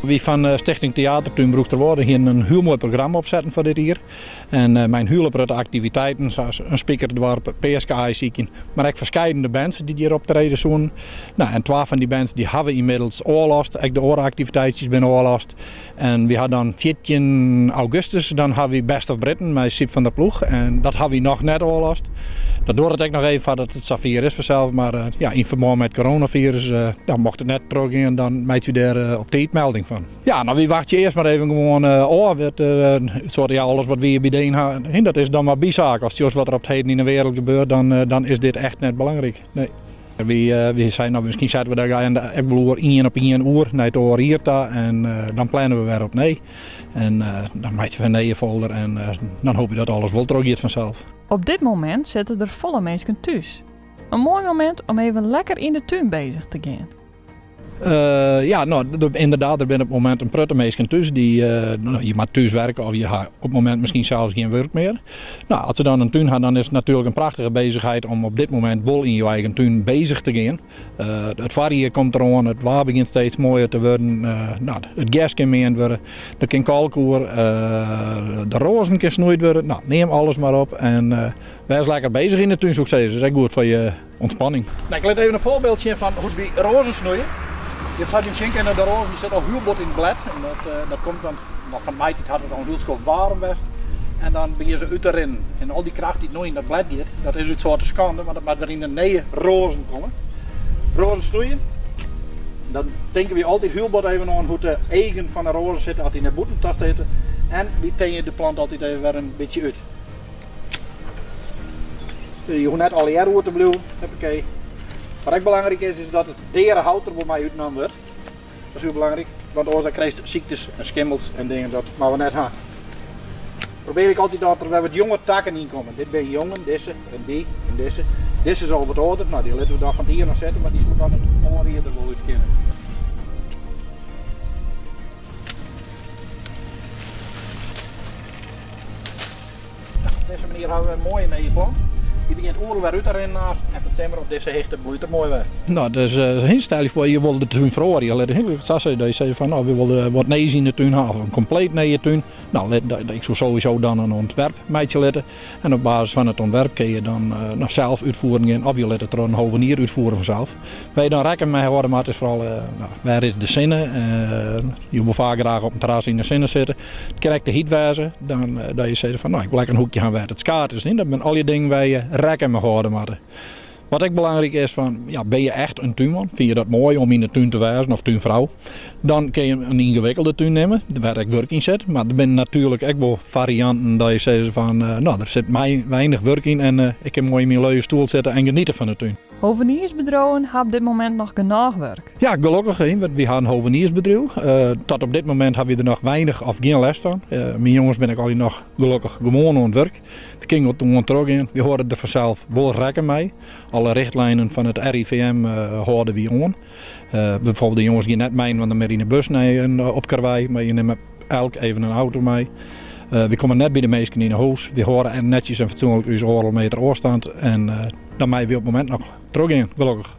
We van Stichting Theatertuin Broeksterwolde hier een heel mooi programma opzetten voor dit hier. En mijn hulp activiteiten zoals een speakerdorp, PSK-zieken, maar ook verschillende bands die hier optreden zoen. Nou, en 12 van die bands die hebben inmiddels oorlast. Ook de andere activiteiten zijn oorlast. En we hadden dan 14 augustus, dan hebben we Best of Britain met Siep van der Ploeg. En dat hebben we nog net oorlast. Dat doet het ook nog even dat het Safir is vanzelf, maar in verband met coronavirus mocht het net teruggaan, dan maakt u daar op tijd melding van. Ja, nou wie wacht je eerst maar even gewoon alles wat we hier bij hebben, dat is dan maar bijzaak. Als je wat er op het heden in de wereld gebeurt, dan is dit echt net belangrijk. Nee. We zijn, nou, misschien zetten we daar in de Ekbeloer 1 op 1 uur naar het oor hier en dan plannen we weer op nee. En dan maken we een nee folder en dan hoop je dat alles wel teruggaat vanzelf. Op dit moment zitten er volle mensen thuis. Een mooi moment om even lekker in de tuin bezig te gaan. Inderdaad, er zijn op het moment een prutte mensen thuis die je moet thuis werken of je gaat op het moment misschien zelfs geen werk meer. Nou, als je dan een tuin hebt, dan is het natuurlijk een prachtige bezigheid om op dit moment wel in je eigen tuin bezig te gaan. Het varieën komt eraan, het waar begint steeds mooier te worden, het gas kan meer worden, er kan kalkoer, de rozen kan snoeid worden. Nou, neem alles maar op en wees lekker bezig in de tuin, zou ik zeggen. Dat is echt goed voor je ontspanning. Nou, ik laat even een voorbeeldje van hoe we rozen snoeien. Je hebt een schenken en de rozen die zit al heel bot in het blad. En dat komt dan, van mij had het al heel schoon warm best. En dan begin je uit erin. En al die kracht die nooit in dat blad gaat, dat is het soort schande, maar dat moet er in de nieuwe rozen komen. Rozen snoeien. Dan denken we altijd heel bot even aan hoe de eigen van de rozen zitten als die in de boetentast zitten. En die teen je de plant altijd even weer een beetje uit. Je hoeft net alle jaren te blijven. Hoppakee. Wat ook belangrijk is dat het derenhout er bij mij uitgenomen wordt. Dat is heel belangrijk, want anders krijg je ziektes en schimmels en dingen, dat maar we net hebben. Probeer ik altijd dat er wat jonge takken in komen. Dit ben jongen, deze en die en deze. Deze is al wat ouder, nou die laten we dan van hier naar zetten, maar die moet dan het onweerder wel uitkennen. Op deze manier hebben we een mooie nieuwe plant. Die begint oren weer uit erin naast en het zijn maar op deze hechte bloeit er mooi weer. Nou, dus een stel voor je wilde de tuin verhoren. Je heel dat je zei van nou, we willen wat nees in de tuin hebben, een compleet nee tuin. Nou, ik zou sowieso dan een ontwerp meidje letten. En op basis van het ontwerp kun je dan zelf uitvoeren in, of je let het er een hovenier uitvoeren vanzelf. Wij dan rekken met worden, maar het is vooral waar is de zinnen. Je wil vaak graag op een terras in de zinnen zitten. Het krijgt de heat wijzen, dan dat je zegt van nou, ik wil lekker een hoekje gaan waar het skaat is niet. Dat zijn al je dingen waar je rekken me houden maar. Wat ook belangrijk is van, ja, ben je echt een tuinman? Vind je dat mooi om in de tuin te wezen of tuinvrouw? Dan kun je een ingewikkelde tuin nemen, waar ik werk in zit. Maar er zijn natuurlijk ook wel varianten dat je zegt van, nou, er zit weinig werk in en ik kan mooi in mijn leuke stoel zitten en genieten van de tuin. Hoveniersbedrijven hebben op dit moment nog genoeg werk. Ja, gelukkig. We hebben een hoveniersbedrijf. Tot op dit moment hebben we er nog weinig of geen les van. Mijn jongens ben ik al nog gelukkig gewoon aan het werk. We kunnen het gewoon terug in. We horen er vanzelf wel rekken mee. Alle richtlijnen van het RIVM houden we aan. Bijvoorbeeld de jongens die net mee, want dan met in de bus op karwei. Maar je neemt elk even een auto mee. We komen net bij de meesten in de huis. We horen netjes en fatsoenlijk onze meter afstand. En dan mij weer op het moment nog terug in, gelukkig.